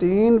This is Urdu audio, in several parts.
3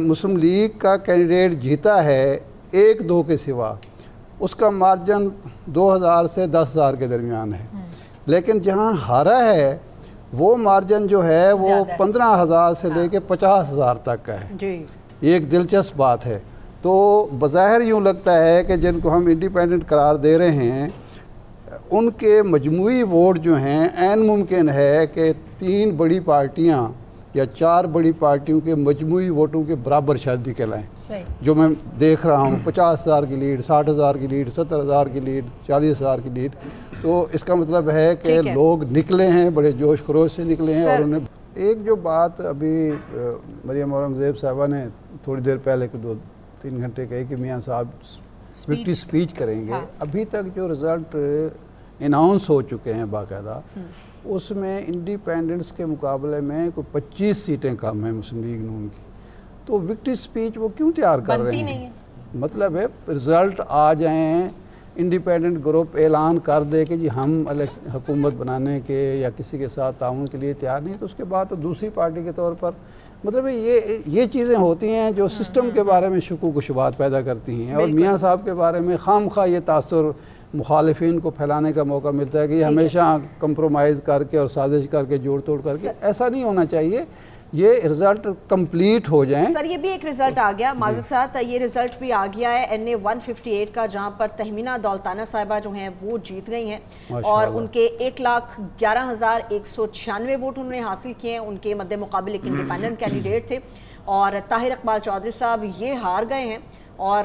مسلم لیگ کا کینڈیڈیٹ جیتا ہے 1-2 کے سوا، اس کا مارجن 2000 سے 10,000 کے درمیان ہے، لیکن جہاں ہارا ہے وہ مارجن جو ہے وہ 15,000 سے لے کے 50,000 تک کا ہے۔ جی یہ ایک دلچسپ بات ہے۔ تو بظاہر یوں لگتا ہے کہ جن کو ہم انڈیپینڈنٹ قرار دے رہے ہیں ان کے مجموعی ووٹ جو ہیں عین ممکن ہے کہ 3 بڑی پارٹیاں یا 4 بڑی پارٹیوں کے مجموعی ووٹوں کے برابر شاید نکل آئیں، جو میں دیکھ رہا ہوں 50,000 کی لیڈ، 60,000 کی لیڈ، 70,000 کی لیڈ، 40,000 کی لیڈ۔ تو اس کا مطلب ہے کہ لوگ نکلے ہیں، بڑے جوش خروش سے نکلے ہیں۔ اور انہیں ایک جو بات ابھی مریم اورنگزیب صاحبہ نے تھوڑی دیر پہلے 2-3 گھنٹے کہی کہ میاں صاحب وکٹری سپیچ کریں گے، ابھی تک جو رزلٹ اناؤنس ہو چکے ہیں باقاعدہ، اس میں انڈیپینڈنٹس کے مقابلے میں کوئی 25 سیٹیں کم ہیں مسلم لیگ نون کی۔ تو وکٹری سپیچ وہ کیوں تیار کر رہے ہیں؟ مطلب ہے رزلٹ آ جائیں، انڈیپینڈنٹ گروپ اعلان کر دے کہ جی ہم حکومت بنانے کے یا کسی کے ساتھ تعاون کے لیے تیار نہیں، تو اس کے بعد تو دوسری پارٹی کے طور پر مطلب یہ چیزیں ہوتی ہیں جو سسٹم کے بارے میں شکوک و شبہات پیدا کرتی ہیں، اور میاں صاحب کے بارے میں خام خواہ یہ تاثر مخالفین کو پھیلانے کا موقع ملتا ہے کہ یہ ہمیشہ کمپرومائز کر کے اور سازش کر کے جوڑ توڑ کر کے، ایسا نہیں ہونا چاہیے۔ یہ رزلٹ کمپلیٹ ہو جائیں۔ سر یہ بھی ایک رزلٹ آ گیا معذرت صاحب، یہ رزلٹ بھی آ گیا ہے NA 158 کا، جہاں پر تہمینہ دولتانہ صاحبہ جو ہیں وہ جیت گئی ہیں اور ان کے 1,11,196 ووٹ انہوں نے حاصل کیے ہیں۔ ان کے مد مقابل ایک انڈیپینڈنٹ کینڈیڈیٹ تھے اور طاہر اقبال چودھری صاحب یہ ہار گئے ہیں۔ اور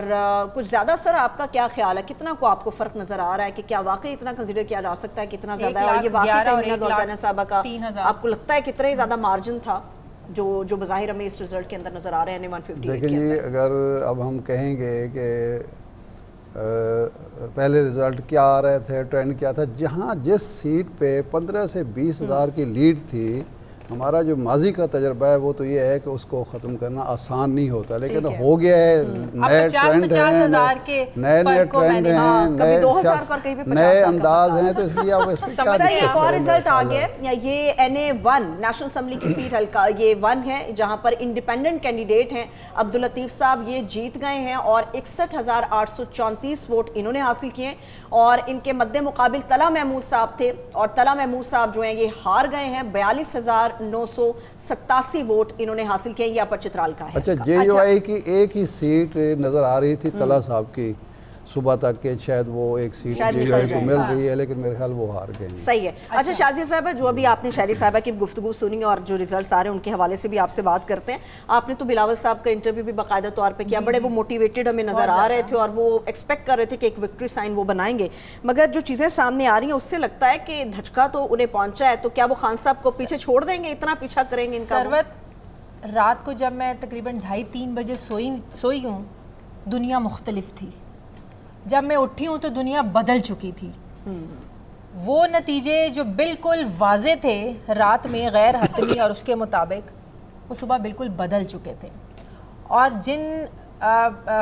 کچھ زیادہ سر آپ کا کیا خیال ہے، کتنا کو آپ کو فرق نظر آ رہا ہے کہ کیا واقعی اتنا کنسیڈر کیا جا سکتا ہے کتنا زیادہ ہے؟ اور یہ واقعی تہمینہ دولتانہ صاحبہ کا آپ کو لگتا ہے کتنا ہی زیادہ مارجن تھا جو بظاہر ہمیں اس رزلٹ کے اندر نظر آ رہے ہیں 158 دیکھیں جی، اگر اب ہم کہیں گے کہ پہلے رزلٹ کیا آ رہے تھے، ٹرینڈ کیا تھا، جہاں جس سیٹ پہ 15 سے 20,000 کی لیڈ تھی، ہمارا جو ماضی کا تجربہ ہے وہ تو یہ ہے کہ اس کو ختم کرنا آسان نہیں ہوتا، لیکن ہو گیا ہے، نئے ٹرینڈ ہیں، نئے ٹرینڈ ہیں، نئے انداز ہیں، تو اس لیے اب اس پہ کیا ڈسکس ایک اور کریں گے۔ رزلٹ آ گیا، یہ NA 1 نیشنل اسمبلی کی سیٹ حلقہ یہ 1 ہے، جہاں پر انڈیپینڈنٹ کینڈیڈیٹ ہیں عبداللطیف صاحب، یہ جیت گئے ہیں اور 61,834 ووٹ انہوں نے حاصل کیے، اور ان کے مد مقابل طلحہ محمود صاحب تھے، اور طلحہ محمود صاحب جو ہیں یہ ہار گئے ہیں، 42,987 ووٹ انہوں نے حاصل کیے۔ یہ اپر چترال کا ہے۔ اچھا، JUI کی ایک ہی سیٹ نظر آ رہی تھی طلحہ صاحب کی صبح تک کہ شاید وہ ایک سیٹ JUI کو مل رہی ہے، لیکن میرے خیال وہ ہار گئے ہیں۔ صحیح ہے۔ اچھا شازیہ صاحبہ، جو ابھی آپ نے شہری صاحبہ کی گفتگو سنی اور جو ریزلٹس آ رہے ہیں ان کے حوالے سے بھی آپ سے بات کرتے ہیں۔ آپ نے تو بلاول صاحب کا انٹرویو بھی باقاعدہ طور پہ کیا، بڑے وہ موٹیویٹڈ ہمیں نظر آ رہے تھے اور وہ ایکسپیکٹ کر رہے تھے کہ ایک وکٹری سائن وہ بنائیں گے، مگر جو چیزیں سامنے آ رہی ہیں اس سے لگتا ہے کہ دھچکا تو انہیں پہنچا ہے، تو کیا وہ خان صاحب کو پیچھے چھوڑ دیں گے؟ اتنا پیچھا کریں گے ان کا؟ سروت، رات کو جب میں تقریباً 2:30-3 بجے سوئی ہوں، دنیا مختلف تھی۔ جب میں اٹھی ہوں تو دنیا بدل چکی تھی۔ وہ نتیجے جو بالکل واضح تھے رات میں غیر حتمی اور اس کے مطابق، وہ صبح بالکل بدل چکے تھے، اور جن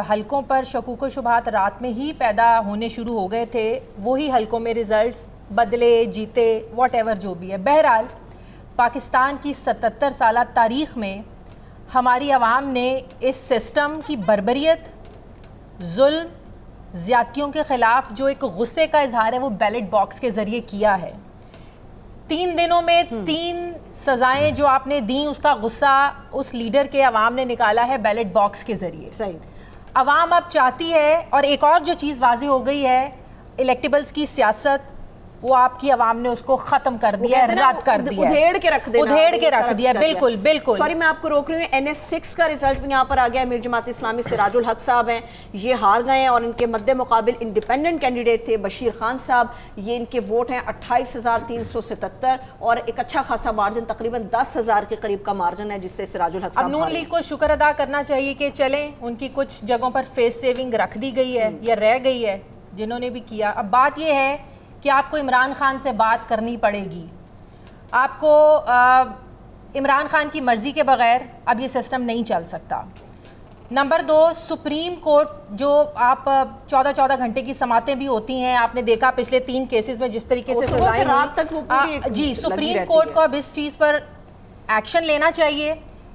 حلقوں پر شکوک و شبہات رات میں ہی پیدا ہونے شروع ہو گئے تھے، وہی حلقوں میں ریزلٹس بدلے، جیتے، واٹ ایور جو بھی ہے۔ بہرحال پاکستان کی 77 سالہ تاریخ میں ہماری عوام نے اس سسٹم کی بربریت، ظلم، زیادتیوں کے خلاف جو ایک غصے کا اظہار ہے وہ بیلٹ باکس کے ذریعے کیا ہے۔ 3 دنوں میں 3 سزائیں جو آپ نے دیں، اس کا غصہ اس لیڈر کے عوام نے نکالا ہے بیلٹ باکس کے ذریعے۔ صحیح۔ عوام اب چاہتی ہے، اور ایک اور جو چیز واضح ہو گئی ہے، الیکٹیبلز کی سیاست، وہ آپ کی عوام نے اس کو ختم کر دیا ہے، رد کر دیا ہے، ادھیڑ کے رکھ دیا۔ بالکل بالکل۔ سوری میں آپ کو روک رہی ہوں، NA 6 کا رزلٹ بھی یہاں پر آ گیا۔ امیر جماعت اسلامی سراج الحق صاحب ہیں، یہ ہار گئے ہیں، اور ان کے مد مقابل انڈیپینڈنٹ کینڈیڈیٹ تھے بشیر خان صاحب، یہ ان کے ووٹ ہیں 28,377، اور ایک اچھا خاصا مارجن، تقریباً 10,000 کے قریب کا مارجن ہے جس سے سراج الحق صاحب۔ اب نون لیگ کو شکر ادا کرنا چاہیے کہ چلیں، ان کی کچھ جگہوں پر فیس سیونگ رکھ دی گئی ہے یا رہ گئی ہے، جنہوں نے بھی کیا۔ اب بات یہ ہے کہ آپ کو عمران خان سے بات کرنی پڑے گی، آپ کو عمران خان کی مرضی کے بغیر اب یہ سسٹم نہیں چل سکتا۔ نمبر 2، سپریم کورٹ، جو آپ 14 گھنٹے کی سماعتیں بھی ہوتی ہیں، آپ نے دیکھا پچھلے 3 کیسز میں جس طریقے سے سزائیں رات تک وہ پوری جی، سپریم کورٹ کو اب اس چیز پر ایکشن لینا چاہیے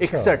61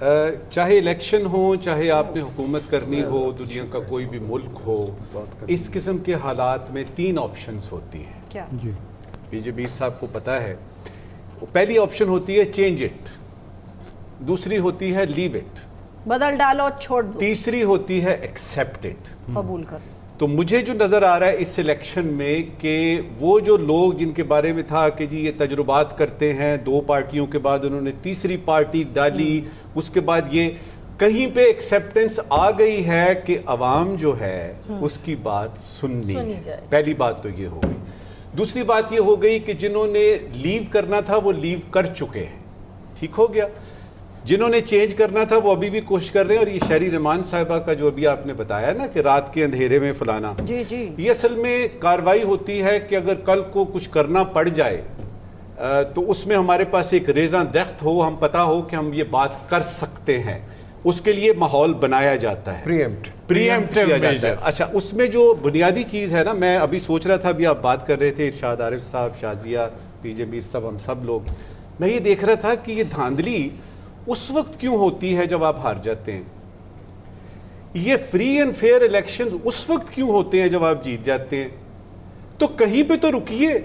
چاہے الیکشن ہو, چاہے آپ نے حکومت کرنی ہو, دنیا کا کوئی بھی ملک ہو, اس قسم کے حالات میں 3 آپشنز ہوتی ہیں. کیا جی پی جے میر صاحب کو پتہ ہے. پہلی آپشن ہوتی ہے چینج اٹ, دوسری ہوتی ہے لیو اٹ, بدل ڈالو چھوڑ دو, تیسری ہوتی ہے ایکسیپٹ اٹ. قبول کر. تو مجھے جو نظر آ رہا ہے اس الیکشن میں کہ وہ جو لوگ جن کے بارے میں تھا کہ جی یہ تجربات کرتے ہیں, 2 پارٹیوں کے بعد انہوں نے تیسری پارٹی ڈالی, اس کے بعد یہ کہیں پہ ایکسیپٹنس آ گئی ہے کہ عوام جو ہے اس کی بات سننی ہے. پہلی بات تو یہ ہو گئی. دوسری بات یہ ہو گئی کہ جنہوں نے لیو کرنا تھا وہ لیو کر چکے ہیں, ٹھیک ہو گیا. جنہوں نے چینج کرنا تھا وہ ابھی بھی کوشش کر رہے ہیں. اور یہ شہری رحمان صاحبہ کا جو ابھی آپ نے بتایا نا کہ رات کے اندھیرے میں فلانا, جی جی, یہ اصل میں کاروائی ہوتی ہے کہ اگر کل کو کچھ کرنا پڑ جائے تو اس میں ہمارے پاس ایک ریزاں دخت ہو, ہم پتہ ہو کہ ہم یہ بات کر سکتے ہیں, اس کے لیے ماحول بنایا جاتا ہے, پریمپٹ کیا جاتا ہے. اچھا, اس میں جو بنیادی چیز ہے نا, میں ابھی سوچ رہا تھا, ابھی آپ بات کر رہے تھے ارشاد عارف صاحب, شازیہ, پی جے میر صاحب, ہم سب لوگ, میں یہ دیکھ رہا تھا کہ یہ دھاندلی اس وقت کیوں ہوتی ہے جب آپ ہار جاتے ہیں, یہ فری اینڈ فیئر الیکشنز اس وقت کیوں ہوتے ہیں جب آپ جیت جاتے ہیں. تو کہیں پہ تو رکیے,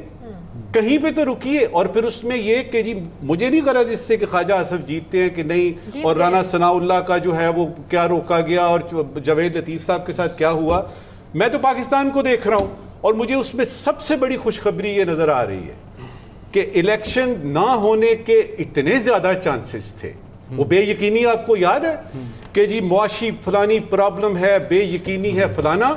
کہیں پہ تو رکیے. اور پھر اس میں یہ کہ جی مجھے نہیں غرض اس سے کہ خواجہ آصف جیتتے ہیں کہ نہیں, اور رانا ثناء اللہ کا جو ہے وہ کیا روکا گیا, اور جاوید لطیف صاحب کے ساتھ کیا ہوا. میں تو پاکستان کو دیکھ رہا ہوں, اور مجھے اس میں سب سے بڑی خوشخبری یہ نظر آ رہی ہے کہ الیکشن نہ ہونے کے اتنے زیادہ چانسز تھے. وہ بے یقینی آپ کو یاد ہے کہ جی معاشی فلانی پرابلم ہے, بے یقینی ہے فلانا,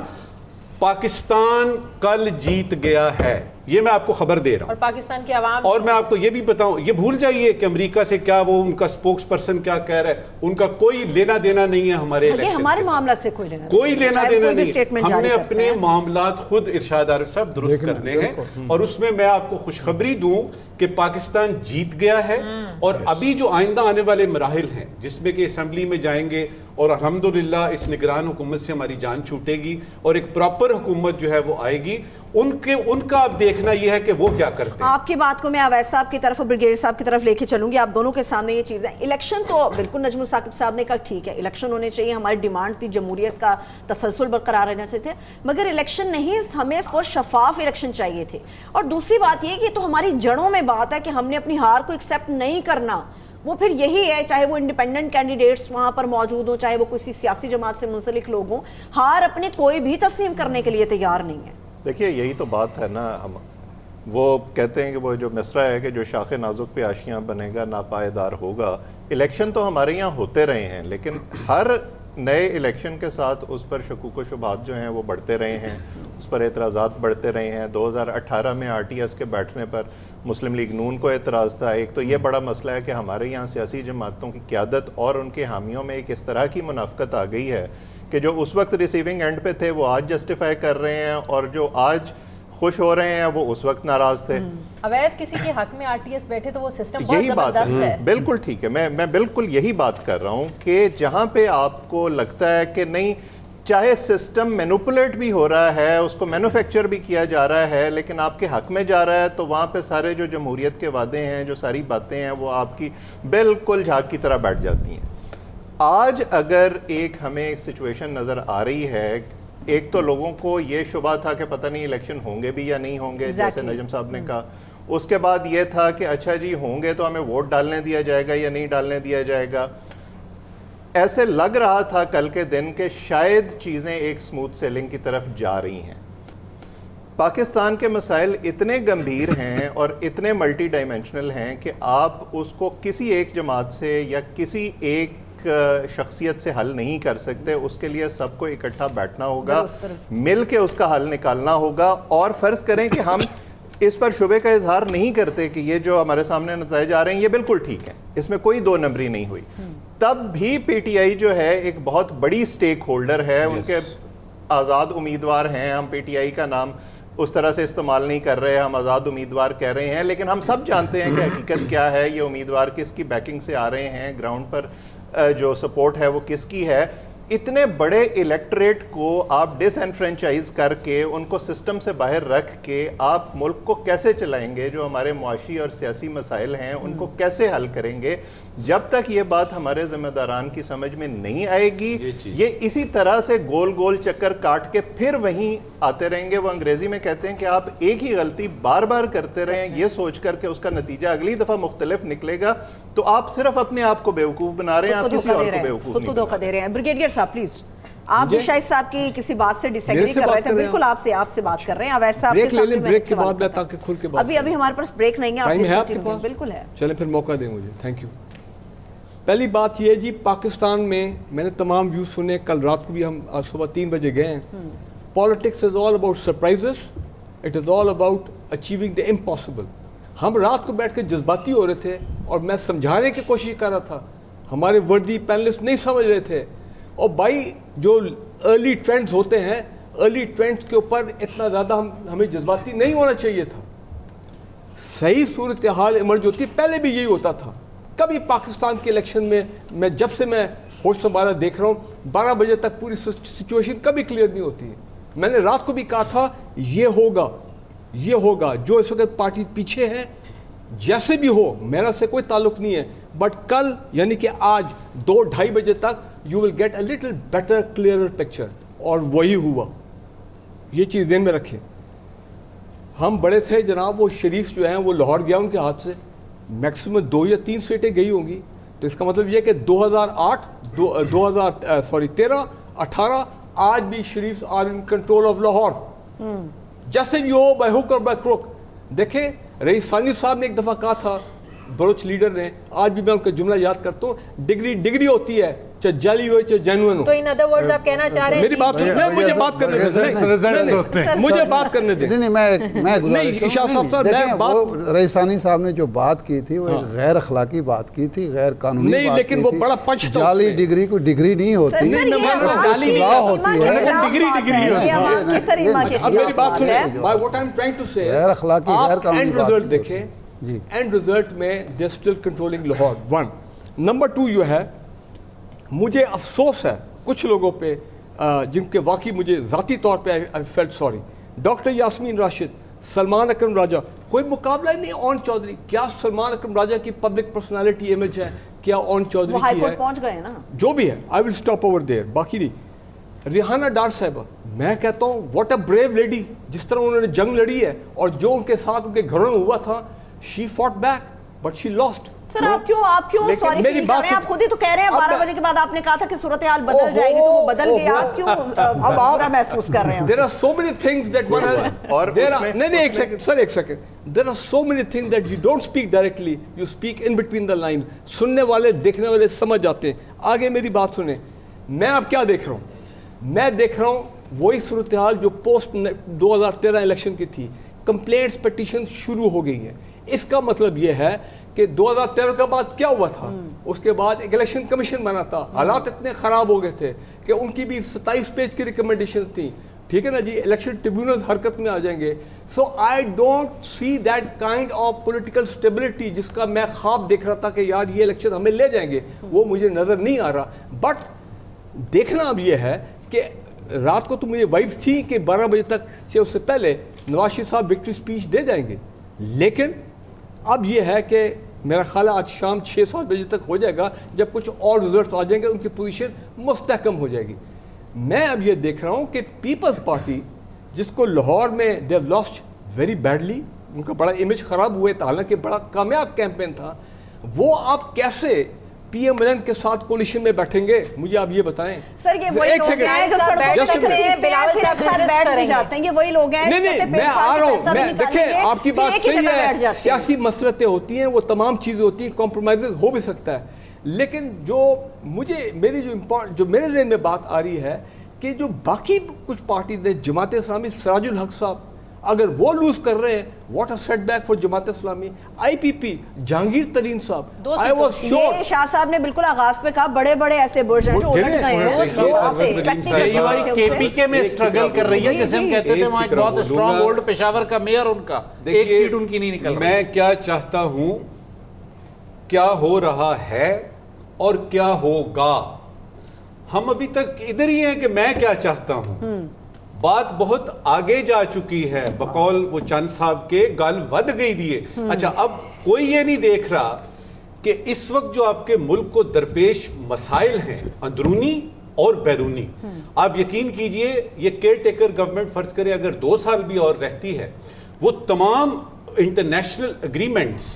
پاکستان کل جیت گیا ہے, یہ میں آپ کو خبر دے رہا ہوں. اور پاکستان کے عوام, اور میں آپ کو یہ بھی بتاؤں, یہ بھول جائیے کہ امریکہ سے کیا وہ ان کا سپوکس پرسن کیا کہہ رہا ہے, ان کا کوئی لینا دینا نہیں ہے ہمارے الیکشن, ہمارے معاملہ سے کوئی لینا دینا نہیں. ہم نے اپنے معاملات خود ارشاد عارف صاحب درست کرنے ہیں, اور اس میں آپ کو خوشخبری دوں کہ پاکستان جیت گیا ہے. اور ابھی جو آئندہ آنے والے مراحل ہیں جس میں کہ اسمبلی میں جائیں گے, اور الحمدللہ اس نگران حکومت سے ہماری جان چھوٹے گی, اور ایک پراپر حکومت جو ہے وہ آئے گی, ان کا اب دیکھنا یہ ہے کہ وہ کیا کرتے ہیں. آپ کی بات کو میں اویس صاحب کی طرف اور بریگیڈیئر صاحب کی طرف لے کے چلوں گی. آپ دونوں کے سامنے یہ چیز ہے, الیکشن تو بالکل نجم ثاقب صاحب نے کہا ٹھیک ہے, الیکشن ہونے چاہیے, ہماری ڈیمانڈ تھی جمہوریت کا تسلسل برقرار رہنا چاہیے تھے, مگر الیکشن نہیں, ہمیں شفاف الیکشن چاہیے تھے. اور دوسری بات یہ کہ تو ہماری جڑوں میں بات ہے کہ ہم نے اپنی ہار کو ایکسیپٹ نہیں کرنا. وہ پھر یہی ہے, چاہے وہ انڈیپینڈنٹ کینڈیڈیٹس وہاں پر موجود ہوں, چاہے وہ کسی سیاسی جماعت سے منسلک لوگ ہوں, ہار اپنے کوئی بھی تسلیم کرنے کے لیے تیار نہیں ہے. دیکھیے یہی تو بات ہے نا, ہم وہ کہتے ہیں کہ وہ جو مصرع ہے کہ جو شاخ نازک پہ آشیاں بنے گا ناپائیدار ہوگا. الیکشن تو ہمارے یہاں ہوتے رہے ہیں, لیکن ہر نئے الیکشن کے ساتھ اس پر شکوک و شبہات جو ہیں وہ بڑھتے رہے ہیں, اس پر اعتراضات بڑھتے رہے ہیں. 2018 میں RTS کے بیٹھنے پر مسلم لیگ نون کو اعتراض تھا. ایک تو یہ بڑا مسئلہ ہے کہ ہمارے یہاں سیاسی جماعتوں کی قیادت اور ان کے حامیوں میں ایک اس طرح کی منافقت آ گئی ہے کہ جو اس وقت ریسیونگ اینڈ پہ تھے وہ آج جسٹیفائی کر رہے ہیں, اور جو آج خوش ہو رہے ہیں وہ اس وقت ناراض تھے. اویس کسی کے حق میں RTS بیٹھے تو وہ سسٹم بہت یہی بات زبردست ہے. بالکل ٹھیک ہے, میں بالکل یہی بات کر رہا ہوں کہ جہاں پہ آپ کو لگتا ہے کہ نہیں, چاہے سسٹم مینوپولیٹ بھی ہو رہا ہے, اس کو مینوفیکچر بھی کیا جا رہا ہے, لیکن آپ کے حق میں جا رہا ہے, تو وہاں پہ سارے جو جمہوریت کے وعدے ہیں, جو ساری باتیں ہیں, وہ آپ کی بالکل جھاگ کی طرح بیٹھ جاتی ہیں. آج اگر ایک ہمیں سچویشن نظر آ رہی ہے, ایک تو لوگوں کو یہ شبہ تھا کہ پتہ نہیں الیکشن ہوں گے بھی یا نہیں ہوں گے, جیسے نجم صاحب نے کہا. اس کے بعد یہ تھا کہ اچھا جی ہوں گے تو ہمیں ووٹ ڈالنے دیا جائے گا یا نہیں ڈالنے دیا جائے گا. ایسے لگ رہا تھا کل کے دن کہ شاید چیزیں ایک سموتھ سیلنگ کی طرف جا رہی ہیں. پاکستان کے مسائل اتنے گمبھیر ہیں اور اتنے ملٹی ڈائمینشنل ہیں کہ آپ اس کو کسی ایک جماعت سے یا کسی ایک شخصیت سے حل نہیں کر سکتے. اس کے لیے سب کو اکٹھا بیٹھنا ہوگا, مل کے اس کا حل نکالنا ہوگا. اور فرض کریں کہ ہم اس پر شبے کا اظہار نہیں کرتے کہ یہ جو ہمارے سامنے نتائج آ رہے ہیں یہ بالکل ٹھیک ہیں, اس میں کوئی دو نمبری نہیں ہوئی, تب بھی پی ٹی آئی جو ہے ایک بہت بڑی سٹیک ہولڈر ہے. ان کے آزاد امیدوار ہیں, ہم پی ٹی آئی کا نام اس طرح سے استعمال نہیں کر رہے, ہم آزاد امیدوار کہہ رہے ہیں, لیکن ہم سب جانتے ہیں کہ حقیقت کیا ہے, یہ امیدوار کس کی بیکنگ سے آ رہے ہیں, گراؤنڈ پر جو سپورٹ ہے وہ کس کی ہے. اتنے بڑے الیکٹریٹ کو آپ ڈس انفرینچائز کر کے ان کو سسٹم سے باہر رکھ کے آپ ملک کو کیسے چلائیں گے؟ جو ہمارے معاشی اور سیاسی مسائل ہیں ان کو کیسے حل کریں گے؟ جب تک یہ بات ہمارے ذمہ داران کی سمجھ میں نہیں آئے گی یہ اسی طرح سے گول گول چکر کاٹ کے پھر وہیں آتے رہیں گے. وہ انگریزی میں کہتے ہیں کہ آپ ایک ہی غلطی بار بار کرتے رہیں یہ سوچ کر کہ اس کا نتیجہ اگلی دفعہ مختلف نکلے گا تو آپ صرف اپنے آپ کو بیوقوف بنا رہے ہیں, آپ کسی اور کو بیوقوف خود کو دھوکہ دے رہے ہیں. بریگیڈیئر صاحب پلیز, آپ بھی شاہد صاحب کی کسی بات سے ڈس ایگری کر رہے تھے, بالکل آپ سے بات کر رہے ہیں. اب ایسا بریک کے بعد میں تاکہ کھل کے بات ابھی ہمارے پاس بریک نہیں ہے, آپ بالکل ہے. چلیں پھر موقع دیں مجھے. Thank you. پہلی بات یہ جی پاکستان میں نے تمام ویوز سنے, کل رات کو بھی ہم صبح 3 بجے گئے ہیں. Politics is all about surprises, it is all about achieving the impossible. ہم رات کو بیٹھ کے جذباتی ہو رہے تھے اور میں سمجھانے کی کوشش کر رہا تھا, ہمارے وردی پینلسٹ نہیں سمجھ رہے تھے. اور بھائی جو ارلی ٹرینڈز ہوتے ہیں, ارلی ٹرینڈز کے اوپر اتنا زیادہ ہمیں جذباتی نہیں ہونا چاہیے تھا. صحیح صورتحال ایمرج ہوتی ہے, پہلے بھی یہی ہوتا تھا. کبھی پاکستان کے الیکشن میں جب سے میں ہوش سنبھالا دیکھ رہا ہوں 12 بجے تک پوری سچویشن کبھی کلیئر نہیں ہوتی ہے. میں نے رات کو بھی کہا تھا یہ ہوگا جو اس وقت پارٹی پیچھے ہے جیسے بھی ہو, میرا سے کوئی تعلق نہیں ہے, بٹ کل یعنی کہ آج 2-2:30 بجے تک you will get a little better clear picture. اور وہی ہوا. یہ چیز ذہن میں رکھیں. ہم بڑے تھے جناب, وہ شریف جو ہیں وہ لاہور گیا ان کے ہاتھ سے, میکسیمم 2 یا 3 سیٹیں گئی ہوں گی. تو اس کا مطلب یہ کہ 13, 18 آج بھی Sharif are in control of Lahore. جیسے بھی ہو, بائی ہوک اور بائی کروک. دیکھیں رئیس ثانی صاحب نے ایک دفعہ کہا تھا, بلوچ لیڈر نے, آج بھی میں ان کا جملہ یاد کرتا ہوں, ڈگری ہوتی ہے چاہے جعلی ہو چاہے جینوئن ہو. تو ان ادر ورڈز آپ کہنا چاہ رہے ہیں میری بات مجھے بات کرنے دیں, مجھے بات کرنے دیں. نہیں میں رئیس ثانی صاحب نے جو بات کی تھی وہ غیر اخلاقی بات کی تھی, غیر قانونی نہیں, لیکن وہ بڑا پنچ تھا. جعلی ڈگری کوئی ڈگری نہیں ہوتی, سزا ہوتی ہے. اب میری بات سنیں, what I'm trying to say, غیر اخلاقی غیر قانونی بات رزلٹ دیکھیں, اینڈ رزلٹ میں they are still controlling Lahore. 1 number 2 یہ ہے, مجھے افسوس ہے کچھ لوگوں پہ جن کے واقعی مجھے ذاتی طور پہ I felt sorry. Doctor Yasmin Rashid, Salman Akram Raja, کوئی مقابلہ نہیں. اون چودھری, کیا سلمان اکرم راجہ کی پبلک پرسنالٹی امیج ہے, کیا اون چودھری کی ہے, پہنچ گئے نا جو بھی ہے. I will stop over there. باقی نہیں. ریحانہ ڈار صاحبہ, میں کہتا ہوں واٹ اے بریو لیڈی, جس طرح انہوں نے جنگ لڑی ہے اور جو ان کے ساتھ ان کے گھروں میں ہوا تھا, she fought back but she lost. سر آپ کیوں سوری فیل کر رہے ہیں؟ آپ خود ہی تو کہہ رہے ہیں 12 بجے کے بعد آپ نے کہا تھا کہ صورتحال بدل جائے گی, تو وہ بدل گئی. آپ کیوں برا محسوس کر رہے ہیں؟ There are so many things that one has, نہیں ایک سیکنڈ سر, ایک second. There are so many things that you don't speak directly, you speak in between the lines. سننے والے دیکھنے والے سمجھ جاتے ہیں. آگے میری بات سنیں, میں اب کیا دیکھ رہا ہوں؟ میں دیکھ رہا ہوں وہی صورتحال جو پوسٹ 2013 الیکشن کی تھی. کمپلینٹس پٹیشن شروع ہو گئی ہیں. اس کا مطلب یہ ہے کہ 2013 کے بعد کیا ہوا تھا, اس کے بعد ایک الیکشن کمیشن بنا تھا, حالات اتنے خراب ہو گئے تھے کہ ان کی بھی 27 پیج کی ریکمنڈیشن تھیں. ٹھیک ہے نا جی, الیکشن ٹریبیونل حرکت میں آ جائیں گے. So I don't see that kind of political stability جس کا میں خواب دیکھ رہا تھا کہ یار یہ الیکشن ہمیں لے جائیں گے, وہ مجھے نظر نہیں آ رہا. بٹ دیکھنا اب یہ ہے کہ رات کو تو مجھے وائبس تھی کہ 12 بجے تک سے اس سے پہلے نواز شریف صاحب وکٹری اسپیچ دے جائیں گے. لیکن اب یہ ہے کہ میرا خیال ہے آج شام 6-7 بجے تک ہو جائے گا, جب کچھ اور رزلٹس آ جائیں گے ان کی پوزیشن مستحکم ہو جائے گی. میں اب یہ دیکھ رہا ہوں کہ پیپلز پارٹی جس کو لاہور میں they have lost very badly, ان کا بڑا امیج خراب ہوئے تھا, حالانکہ بڑا کامیاب کیمپین تھا, وہ آپ کیسے پی ایم ایل این کے ساتھ کولیشن میں بیٹھیں گے؟ مجھے آپ یہ بتائیں. سر یہ وہی لوگ ہیں جو سڑکوں پہ بلاول صاحب ساتھ بیٹھ بھی جاتے ہیں, یہ وہی لوگ ہیں. نہیں میں آ رہا ہوں, میں دیکھیں آپ کی بات صحیح ہے, سیاسی مسلطیں ہوتی ہیں, وہ تمام چیزیں ہوتی ہیں, کمپرومائز ہو بھی سکتا ہے. لیکن جو مجھے جو میرے ذہن میں بات آ رہی ہے کہ جو باقی کچھ پارٹیز ہیں, جماعت اسلامی, سراج الحق صاحب اگر وہ لوز کر رہے ہیں, what a setback for Jamaat Islami. آئی پی پی جہانگیر ترین صاحب, آئی واز شیور, یہ شاہ صاحب نے بالکل آغاز پہ کہا بڑے بڑے ایسے برج ہیں جو الٹ گئے ہیں. کے پی کے میں اسٹرگل کر رہی ہے, جیسے ہم کہتے تھے وہاں ایک بہت اسٹرانگ ہولڈ پشاور کا میئر, ان کا ایک سیٹ ان کی نہیں نکل رہی. میں کیا چاہتا ہوں, کیا ہو رہا ہے اور کیا ہوگا, ہم ابھی تک ادھر ہی ہیں کہ میں کیا چاہتا ہوں. بات بہت آگے جا چکی ہے. بقول وہ چند صاحب کے گل ود گئی دیے. اچھا اب کوئی یہ نہیں دیکھ رہا کہ اس وقت جو آپ کے ملک کو درپیش مسائل ہیں اندرونی اور بیرونی, آپ یقین کیجئے یہ کیئر ٹیکر گورنمنٹ فرض کرے اگر 2 سال بھی اور رہتی ہے, وہ تمام انٹرنیشنل اگریمنٹس,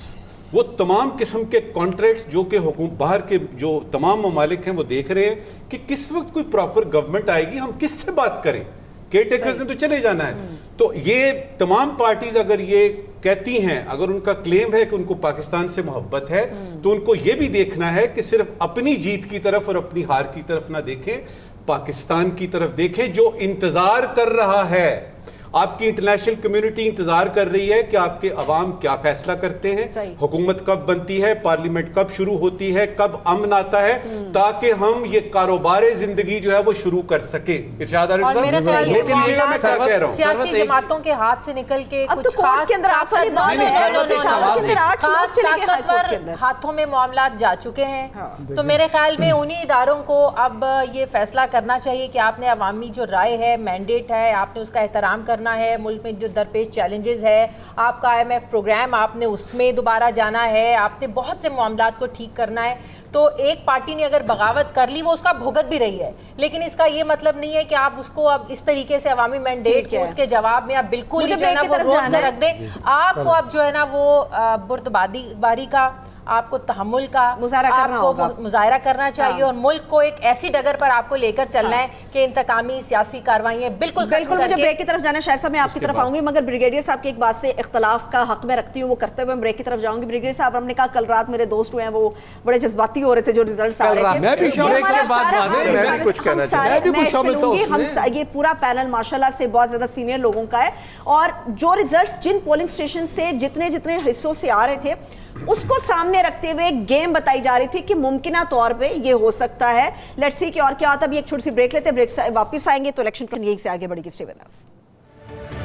وہ تمام قسم کے کانٹریکٹس جو کہ باہر کے جو تمام ممالک ہیں وہ دیکھ رہے ہیں کہ کس وقت کوئی پراپر گورنمنٹ آئے گی, ہم کس سے بات کریں. کیئر ٹیکرز نے تو چلے جانا ہے. تو یہ تمام پارٹیز اگر یہ کہتی ہیں, اگر ان کا کلیم ہے کہ ان کو پاکستان سے محبت ہے, تو ان کو یہ بھی دیکھنا ہے کہ صرف اپنی جیت کی طرف اور اپنی ہار کی طرف نہ دیکھیں, پاکستان کی طرف دیکھیں جو انتظار کر رہا ہے. آپ کی انٹرنیشنل کمیونٹی انتظار کر رہی ہے کہ آپ کے عوام کیا فیصلہ کرتے ہیں, حکومت کب بنتی ہے, پارلیمنٹ کب شروع ہوتی ہے, کب امن آتا ہے, تاکہ ہم یہ کاروبار زندگی جو ہے وہ شروع کر سکیں. ارشاد عارف اور میرے خیال میں صاحب سیاسی جماعتوں کے ہاتھ سے نکل کے اب تو کچھ کورٹ خاص کے اندر آپ والی بات ہے, خاص طاقتور ہاتھوں میں معاملات جا چکے ہیں. تو میرے خیال میں انہی اداروں کو اب یہ فیصلہ کرنا چاہیے کہ آپ نے عوامی جو رائے ہے, مینڈیٹ ہے, آپ نے اس کا احترام کرنا ہے. ملک میں جو درپیش چیلنجز ہے, آپ کا IMF پروگرام, آپ نے اس میں دوبارہ جانا ہے, آپ نے بہت سے معاملات کو ٹھیک کرنا ہے. تو ایک پارٹی نے اگر بغاوت کر لی, وہ اس کا بھگت بھی رہی ہے, لیکن اس کا یہ مطلب نہیں ہے کہ آپ اس کو اب اس طریقے سے عوامی مینڈیٹ کو اس کے جواب میں آپ بالکل ہی جو ہے نا وہ روک کر رکھ دیں. آپ کو اب جو ہے نا وہ بردباری کا, آپ کو تحمل کا مظاہرہ کرنا چاہیے, اور ملک کو ایک ایسی ڈگر پر آپ کو لے کر چلنا ہے کہ انتقامی سیاسی کارروائیاں بالکل. مجھے بریک کی طرف جانا, شاید صاحب میں آپ کی طرف آؤں گی, مگر بریگیڈیئر صاحب کی ایک بات سے اختلاف کا حق میں رکھتی ہوں, وہ کرتے ہوئے بریک کی طرف جاؤں گی. بریگیڈیئر صاحب, ہم نے کہا کل رات میرے دوست ہوئے ہیں وہ بڑے جذباتی ہو رہے تھے جو ریزلٹس آ رہے تھے. یہ پورا پینل ماشاءاللہ سے بہت زیادہ سینئر لوگوں کا ہے, اور جو ریزلٹس جن پولنگ اسٹیشن سے جتنے حصوں سے آ رہے تھے اس کو سامنے رکھتے ہوئے ایک گیم بتائی جا رہی تھی کہ ممکنہ طور پہ یہ ہو سکتا ہے. لیٹس سی کہ اور کیا ہوتا ہے. اب ایک چھوٹی سی بریک لیتے ہیں, بریک سے واپس آئیں گے تو الیکشن یہی سے آگے بڑھے گی. Stay with us.